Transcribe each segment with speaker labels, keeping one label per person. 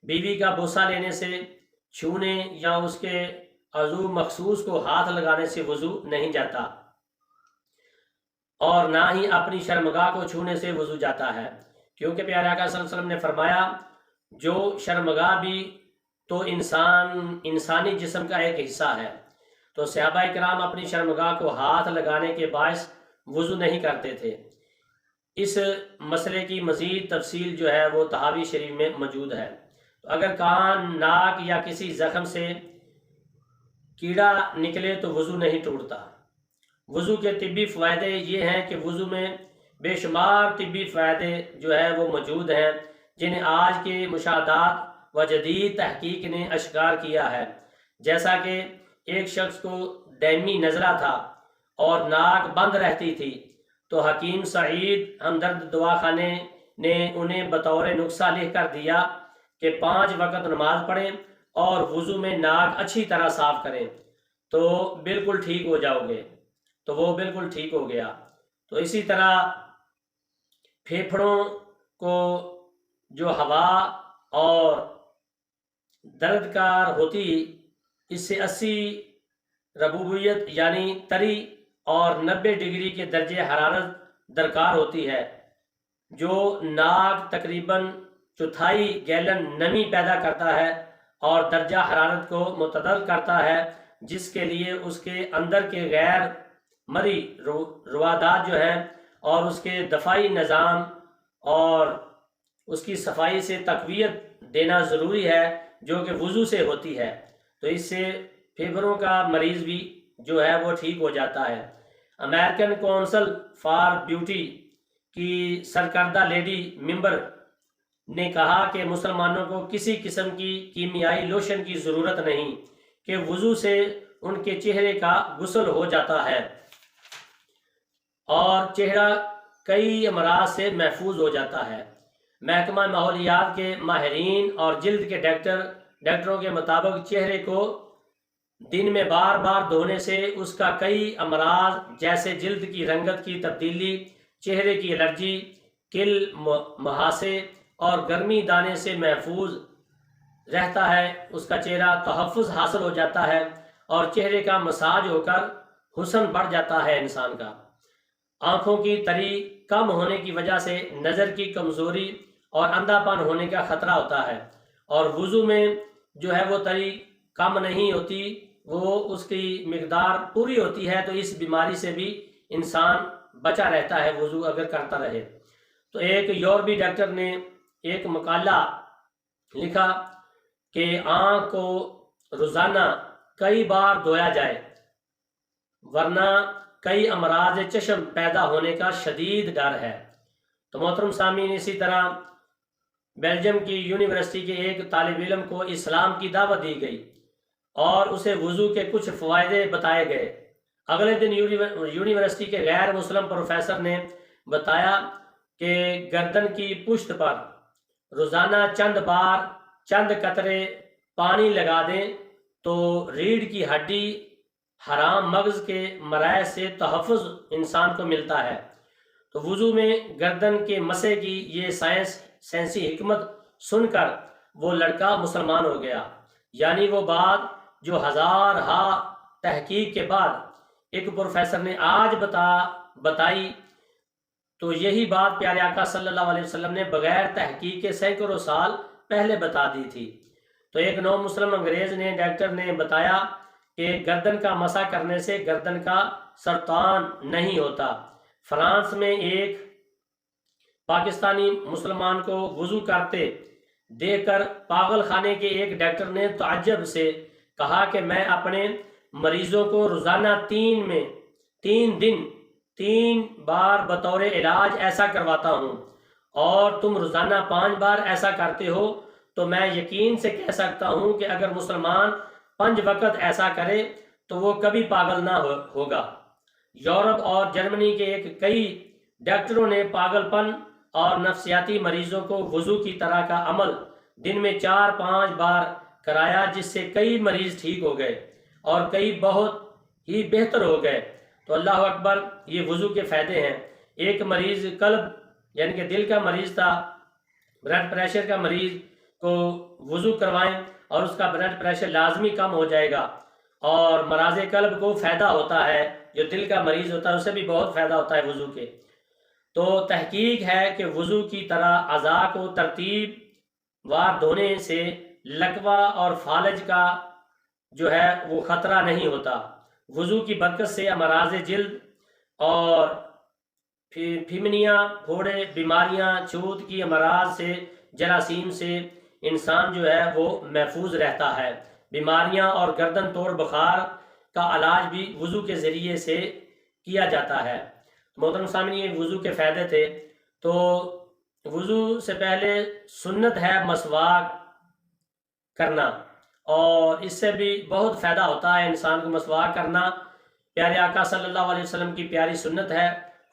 Speaker 1: بیوی کا بوسہ لینے سے، چھونے یا اس کے عضو مخصوص کو ہاتھ لگانے سے وضو نہیں جاتا، اور نہ ہی اپنی شرمگاہ کو چھونے سے وضو جاتا ہے، کیونکہ پیارے آقا صلی اللہ علیہ وسلم نے فرمایا جو شرمگاہ بھی تو انسانی جسم کا ایک حصہ ہے، تو صحابہ کرام اپنی شرمگاہ کو ہاتھ لگانے کے باعث وضو نہیں کرتے تھے۔ اس مسئلے کی مزید تفصیل جو ہے وہ طحاوی شریف میں موجود ہے۔ تو اگر کان، ناک یا کسی زخم سے کیڑا نکلے تو وضو نہیں ٹوٹتا۔ وضو کے طبی فائدے یہ ہیں کہ وضو میں بے شمار طبی فائدے جو ہے وہ موجود ہیں، جنہیں آج کے مشاہدات و جدید تحقیق نے اشکار کیا ہے۔ جیسا کہ ایک شخص کو دیمی نزلہ تھا اور ناک بند رہتی تھی، تو حکیم سعید ہمدرد دواخانے نے انہیں بطور نسخہ لکھ کر دیا کہ 5 وقت نماز پڑھیں اور وضو میں ناک اچھی طرح صاف کریں تو بالکل ٹھیک ہو جاؤ گے۔ تو وہ بالکل ٹھیک ہو گیا۔ تو اسی طرح پھیپھڑوں کو جو ہوا اور دردکار ہوتی، اس سے 80 ربوبیت یعنی تری اور 90 ڈگری کے درجے حرارت درکار ہوتی ہے، جو ناک تقریباً 1/4 گیلن نمی پیدا کرتا ہے اور درجہ حرارت کو متعدل کرتا ہے، جس کے لیے اس کے اندر کے غیر مرئی روادات جو ہیں اور اس کے دفاعی نظام اور اس کی صفائی سے تقویت دینا ضروری ہے، جو کہ وضو سے ہوتی ہے۔ تو اس سے پھیپھڑوں کا مریض بھی جو ہے وہ ٹھیک ہو جاتا ہے۔ امریکن کونسل فار بیوٹی کی سرکردہ لیڈی ممبر نے کہا کہ مسلمانوں کو کسی قسم کی کیمیائی لوشن کی ضرورت نہیں، کہ وضو سے ان کے چہرے کا غسل ہو جاتا ہے اور چہرہ کئی امراض سے محفوظ ہو جاتا ہے۔ محکمہ ماحولیات کے ماہرین اور جلد کے ڈاکٹروں کے مطابق چہرے کو دن میں بار بار دھونے سے اس کا کئی امراض جیسے جلد کی رنگت کی تبدیلی، چہرے کی الرجی، کل، مہاسے اور گرمی دانے سے محفوظ رہتا ہے، اس کا چہرہ تحفظ حاصل ہو جاتا ہے اور چہرے کا مساج ہو کر حسن بڑھ جاتا ہے انسان کا۔ آنکھوں کی تری کم ہونے کی وجہ سے نظر کی کمزوری اور اندھا پن ہونے کا خطرہ ہوتا ہے، اور وضو میں جو ہے وہ تری کم نہیں ہوتی، وہ اس کی مقدار پوری ہوتی ہے، تو اس بیماری سے بھی انسان بچا رہتا ہے وضو اگر کرتا رہے۔ تو ایک یورپی ڈاکٹر نے ایک مقالہ لکھا کہ آنکھ کو روزانہ کئی بار دھویا جائے، ورنہ کئی امراض چشم پیدا ہونے کا شدید ڈر ہے۔ تو محترم سامعین، اسی طرح بیلجیم کی یونیورسٹی کے ایک طالب علم کو اسلام کی دعوت دی گئی اور اسے وضو کے کچھ فوائد بتائے گئے۔ اگلے دن یونیورسٹی کے غیر مسلم پروفیسر نے بتایا کہ گردن کی پشت پر روزانہ چند بار چند قطرے پانی لگا دیں تو ریڑھ کی ہڈی، حرام مغز کے مرائع سے تحفظ انسان کو ملتا ہے۔ تو وضو میں گردن کے مسے کی یہ سائنسی حکمت سن کر وہ لڑکا مسلمان ہو گیا۔ یعنی وہ بات جو ہزارہا تحقیق کے بعد ایک پروفیسر نے آج بتائی، تو یہی بات پیارے آقا صلی اللہ علیہ وسلم نے بغیر تحقیق کے سینکڑوں سال پہلے بتا دی تھی۔ تو ایک نو مسلم انگریز ڈاکٹر نے بتایا کہ گردن کا مسح کرنے سے گردن کا سرطان نہیں ہوتا۔ فرانس میں ایک پاکستانی مسلمان کو وضو کرتے دیکھ کر پاگل خانے کے ایک ڈاکٹر نے تعجب سے کہا کہ میں اپنے مریضوں کو روزانہ 3 دن 3 بار بطور علاج ایسا کرواتا ہوں، اور تم روزانہ 5 بار ایسا کرتے ہو، تو میں یقین سے کہہ سکتا ہوں کہ اگر مسلمان 5 وقت ایسا کرے تو وہ کبھی پاگل نہ ہوگا۔ یورپ اور جرمنی کے کئی ڈاکٹروں نے پاگل پن اور نفسیاتی مریضوں کو وضو کی طرح کا عمل دن میں 4-5 بار کرایا، جس سے کئی مریض ٹھیک ہو گئے اور کئی بہت ہی بہتر ہو گئے۔ تو اللہ اکبر، یہ وضو کے فائدے ہیں۔ ایک مریض قلب یعنی کہ دل کا مریض تھا، بلڈ پریشر کا مریض، کو وضو کروائیں اور اس کا بلڈ پریشر لازمی کم ہو جائے گا، اور مراض قلب کو فائدہ ہوتا ہے، جو دل کا مریض ہوتا ہے اسے بھی بہت فائدہ ہوتا ہے وضو کے۔ تو تحقیق ہے کہ وضو کی طرح اعضاء کو ترتیب وار دھونے سے لکوہ اور فالج کا جو ہے وہ خطرہ نہیں ہوتا۔ وضو کی برکت سے امراض جلد اور پھمنیاں، پھوڑے، بیماریاں، چھوت کی امراض سے، جراثیم سے انسان جو ہے وہ محفوظ رہتا ہے۔ بیماریاں اور گردن توڑ بخار کا علاج بھی وضو کے ذریعے سے کیا جاتا ہے۔ محترم سامعین، یہ وضو کے فائدے تھے۔ تو وضو سے پہلے سنت ہے مسواک کرنا، اور اس سے بھی بہت فائدہ ہوتا ہے انسان کو مسواک کرنا۔ پیارے آقا صلی اللہ علیہ وسلم کی پیاری سنت ہے،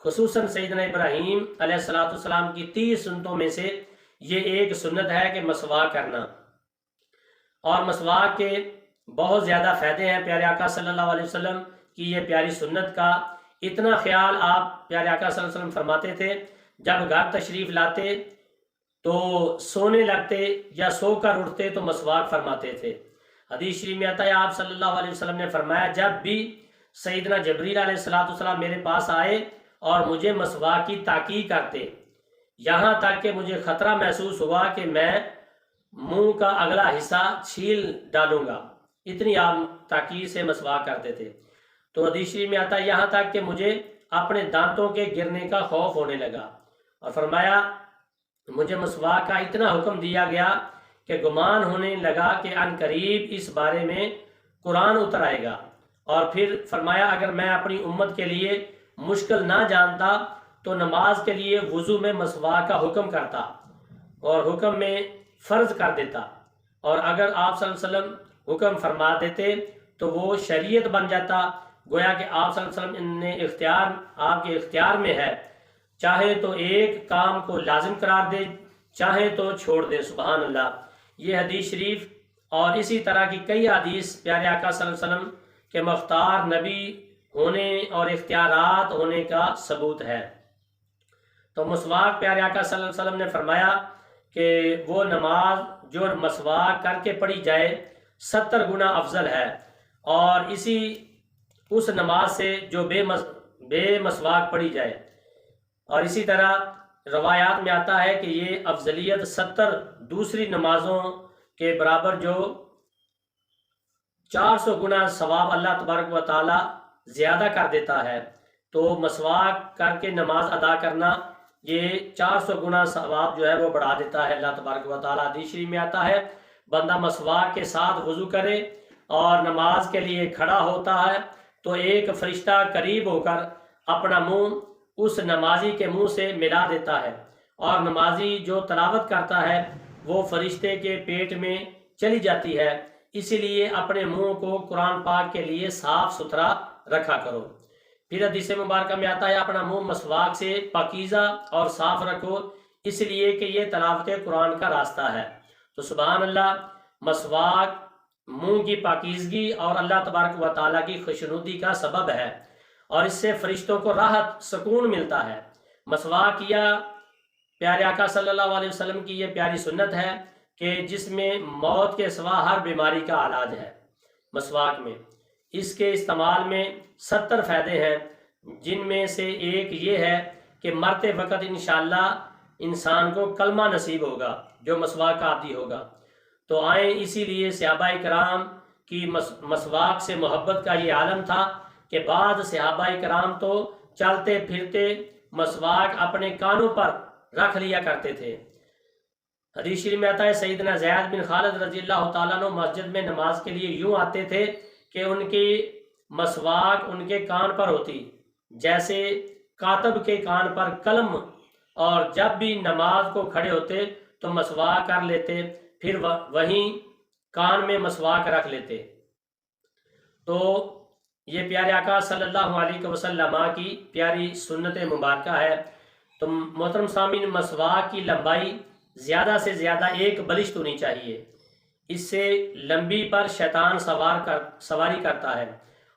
Speaker 1: خصوصاً سیدنا ابراہیم علیہ السلام کی 30 سنتوں میں سے یہ ایک سنت ہے کہ مسواک کرنا، اور مسواک کے بہت زیادہ فائدے ہیں۔ پیارے آقا صلی اللہ علیہ وسلم کی یہ پیاری سنت کا اتنا خیال آپ پیارے آقا صلی اللہ علیہ وسلم فرماتے تھے، جب گھر تشریف لاتے تو سونے لگتے یا سو کر اٹھتے تو مسواک فرماتے تھے۔ حدیث شریف میں آتا ہے آپ صلی اللہ علیہ وسلم نے فرمایا، جب بھی سیدنا جبریل علیہ السلام میرے پاس آئے اور مجھے مسواک کی تاکید کرتے، یہاں تک کہ مجھے خطرہ محسوس ہوا کہ میں منہ کا اگلا حصہ چھیل ڈالوں گا، اتنی آپ تاکید سے مسواک کرتے تھے۔ تو حدیث شریف میں آتا ہے یہاں تک کہ مجھے اپنے دانتوں کے گرنے کا خوف ہونے لگا، اور فرمایا مجھے مسواک کا اتنا حکم دیا گیا کہ گمان ہونے لگا کہ ان قریب اس بارے میں قرآن اتر آئے گا۔ اور پھر فرمایا اگر میں اپنی امت کے لیے مشکل نہ جانتا تو نماز کے لیے وضو میں مسواک کا حکم کرتا اور حکم میں فرض کر دیتا، اور اگر آپ صلی اللہ علیہ وسلم حکم فرما دیتے تو وہ شریعت بن جاتا، گویا کہ آپ صلی اللہ علیہ وسلم نے آپ کے اختیار میں ہے، چاہے تو ایک کام کو لازم قرار دے، چاہے تو چھوڑ دے۔ سبحان اللہ۔ یہ حدیث شریف اور اسی طرح کی کئی حدیث پیارے آقا صلی اللہ علیہ وسلم کے مختار نبی ہونے اور اختیارات ہونے کا ثبوت ہے۔ تو مسواک پیارے آقا صلی اللہ علیہ وسلم نے فرمایا کہ وہ نماز جو مسواک کر کے پڑھی جائے 70 گنا افضل ہے، اور اس نماز سے جو بے مسواک پڑھی جائے۔ اور اسی طرح روایات میں آتا ہے کہ یہ افضلیت 70 دوسری نمازوں کے برابر، جو 400 گنا ثواب اللہ تبارک و تعالی زیادہ کر دیتا ہے۔ تو مسواک کر کے نماز ادا کرنا یہ 400 گنا ثواب جو ہے وہ بڑھا دیتا ہے اللہ تبارک و تعالی۔ حدیث شریف میں آتا ہے بندہ مسواک کے ساتھ وضو کرے اور نماز کے لیے کھڑا ہوتا ہے تو ایک فرشتہ قریب ہو کر اپنا منہ اس نمازی کے منہ سے ملا دیتا ہے، اور نمازی جو تلاوت کرتا ہے وہ فرشتے کے پیٹ میں چلی جاتی ہے۔ اسی لیے اپنے منہ کو قرآن پاک کے لیے صاف ستھرا رکھا کرو۔ پھر حدیث مبارکہ میں آتا ہے اپنا منہ مسواک سے پاکیزہ اور صاف رکھو، اس لیے کہ یہ تلاوت قرآن کا راستہ ہے۔ تو سبحان اللہ، مسواک منہ کی پاکیزگی اور اللہ تبارک و تعالیٰ کی خوشنودی کا سبب ہے، اور اس سے فرشتوں کو راحت سکون ملتا ہے۔ مسواک کیا پیارے آقا صلی اللہ علیہ وسلم کی یہ پیاری سنت ہے کہ جس میں موت کے سوا ہر بیماری کا علاج ہے۔ مسواک میں اس کے استعمال میں 70 فائدے ہیں، جن میں سے ایک یہ ہے کہ مرتے وقت انشاءاللہ انسان کو کلمہ نصیب ہوگا جو مسواک کا عادی ہوگا۔ تو آئیں، اسی لیے صحابہ کرام کی مسواک سے محبت کا یہ عالم تھا کہ بعض صحابہ کرام تو چلتے پھرتے مسواک اپنے کانوں پر رکھ لیا کرتے تھے۔ حدیث شریف میں آتا ہے سیدنا زید بن خالد رضی اللہ تعالیٰ عنہ مسجد میں نماز کے لیے یوں آتے تھے کہ ان کی مسواک ان کے کان پر ہوتی جیسے کاتب کے کان پر قلم، اور جب بھی نماز کو کھڑے ہوتے تو مسواک کر لیتے، پھر وہیں کان میں مسواک رکھ لیتے۔ تو یہ پیارے آقا صلی اللہ علیہ وسلم کی پیاری سنت مبارکہ ہے۔ تو محترم سامعین، مسواک کی لمبائی زیادہ سے زیادہ 1 بلشت ہونی چاہیے، اس سے لمبی پر شیطان سواری کرتا ہے،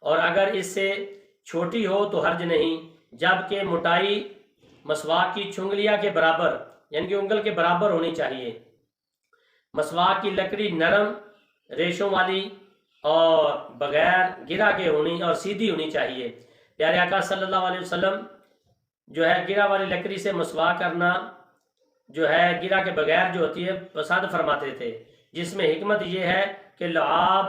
Speaker 1: اور اگر اس سے چھوٹی ہو تو حرج نہیں، جبکہ موٹائی مسواک کی چنگلیا کے برابر یعنی کہ انگل کے برابر ہونی چاہیے۔ مسواک کی لکڑی نرم ریشوں والی اور بغیر گرا کے ہونی اور سیدھی ہونی چاہیے۔ پیارے آقا صلی اللہ علیہ وسلم جو ہے گرا والی لکڑی سے مسواک کرنا جو ہے گرا کے بغیر جو ہوتی ہے پسند فرماتے تھے، جس میں حکمت یہ ہے کہ لعاب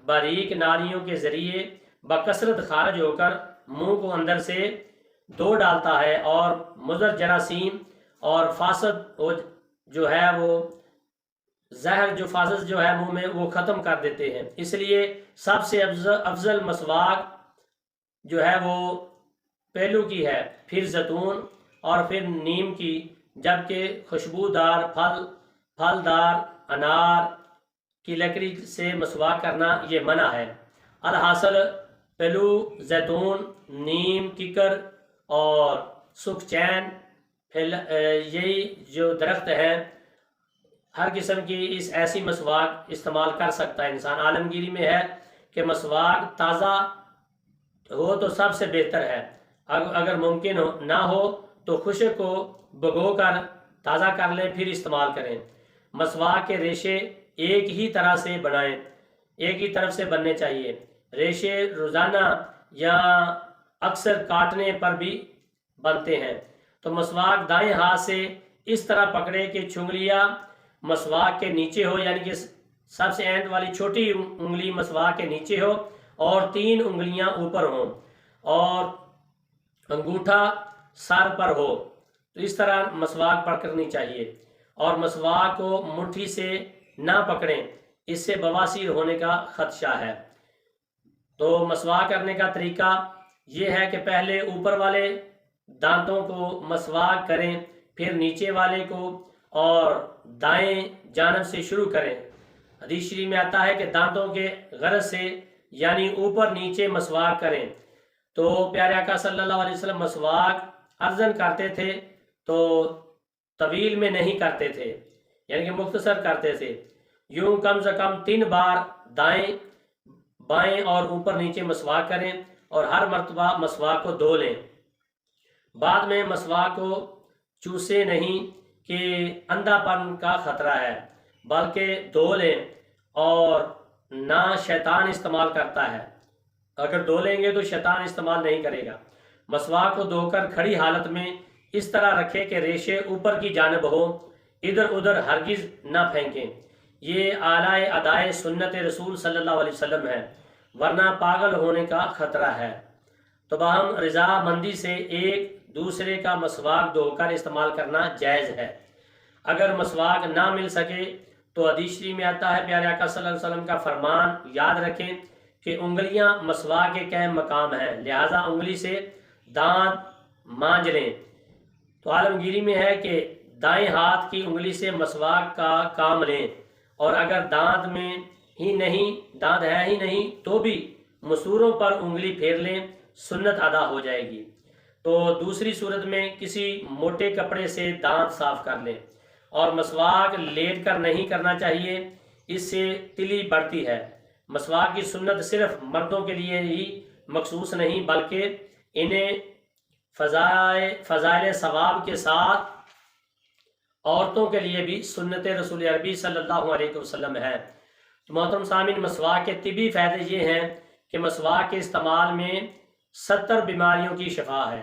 Speaker 1: باریک نالیوں کے ذریعے بکثرت خارج ہو کر منہ کو اندر سے دھو ڈالتا ہے اور مضر جراثیم اور فاسد جو ہے وہ زہر جو فاسد جو ہے منہ میں وہ ختم کر دیتے ہیں۔ اس لیے سب سے افضل مسواک جو ہے وہ پہلو کی ہے، پھر زیتون اور پھر نیم کی، جبکہ خوشبودار پھلدار انار کی لکڑی سے مسواک کرنا یہ منع ہے۔ الحاصل پہلو زیتون، نیم، ککر اور سکھ چین یہی جو درخت ہیں ہر قسم کی ایسی مسواک استعمال کر سکتا ہے انسان۔ عالمگیری میں ہے کہ مسواک تازہ ہو تو سب سے بہتر ہے، اگر ممکن نہ ہو تو خشک کو بھگو کر تازہ کر لیں پھر استعمال کریں۔ مسواک کے ریشے ایک ہی طرح سے بنائیں، ایک ہی طرف سے بننے چاہیے۔ ریشے روزانہ یا اکثر کاٹنے پر بھی بنتے ہیں۔ تو مسواک دائیں ہاتھ سے اس طرح پکڑے کہ چنگلیاں مسواک کے نیچے ہو، یعنی کہ سب سے اینڈ والی چھوٹی انگلی مسواک کے نیچے ہو اور 3 انگلیاں اوپر ہوں اور انگوٹھا سر پر ہو، تو اس طرح مسواک پکڑنی چاہیے۔ اور مسواک کو مٹھی سے نہ پکڑیں، اس سے بواسیر ہونے کا خدشہ ہے۔ تو مسواک کرنے کا طریقہ یہ ہے کہ پہلے اوپر والے دانتوں کو مسواک کریں، پھر نیچے والے کو اور دائیں جانب سے شروع کریں۔ حدیث شریف میں آتا ہے کہ دانتوں کے غرض سے یعنی اوپر نیچے مسواک کریں۔ تو پیارے آقا صلی اللہ علیہ وسلم مسواک ارزن کرتے تھے تو طویل میں نہیں کرتے تھے، یعنی کہ مختصر کرتے تھے۔ یوں کم سے کم 3 بار دائیں بائیں اور اوپر نیچے مسواک کریں اور ہر مرتبہ مسواک کو دھو لیں۔ بعد میں مسواک کو چوسے نہیں کہ اندھا پن کا خطرہ ہے، بلکہ دھو لیں، اور نہ شیطان استعمال کرتا ہے، اگر دھو لیں گے تو شیطان استعمال نہیں کرے گا۔ مسواک کو دھو کر کھڑی حالت میں اس طرح رکھیں کہ ریشے اوپر کی جانب ہو، ادھر ادھر ہرگز نہ پھینکیں۔ یہ اعلی ادائے سنت رسول صلی اللہ علیہ وسلم ہے، ورنہ پاگل ہونے کا خطرہ ہے۔ تو باہم رضا مندی سے ایک دوسرے کا مسواک دھو کر استعمال کرنا جائز ہے۔ اگر مسواک نہ مل سکے تو حدیث شریف میں آتا ہے، پیارے آقا صلی اللہ علیہ وسلم کا فرمان یاد رکھیں کہ انگلیاں مسواک کے قائم مقام ہیں، لہٰذا انگلی سے دانت مانج لیں۔ تو عالمگیری میں ہے کہ دائیں ہاتھ کی انگلی سے مسواک کا کام لیں، اور اگر دانت ہے ہی نہیں تو بھی مسوروں پر انگلی پھیر لیں، سنت ادا ہو جائے گی۔ تو دوسری صورت میں کسی موٹے کپڑے سے دانت صاف کر لیں، اور مسواک لیٹ کر نہیں کرنا چاہیے، اس سے تلی بڑھتی ہے۔ مسواک کی سنت صرف مردوں کے لیے ہی مخصوص نہیں، بلکہ انہیں فضائل ثواب کے ساتھ عورتوں کے لیے بھی سنت رسول عربی صلی اللہ علیہ وسلم ہے۔ تو محترم سامعین، مسواک کے طبی فائدے یہ ہیں کہ مسواک کے استعمال میں 70 بیماریوں کی شفا ہے۔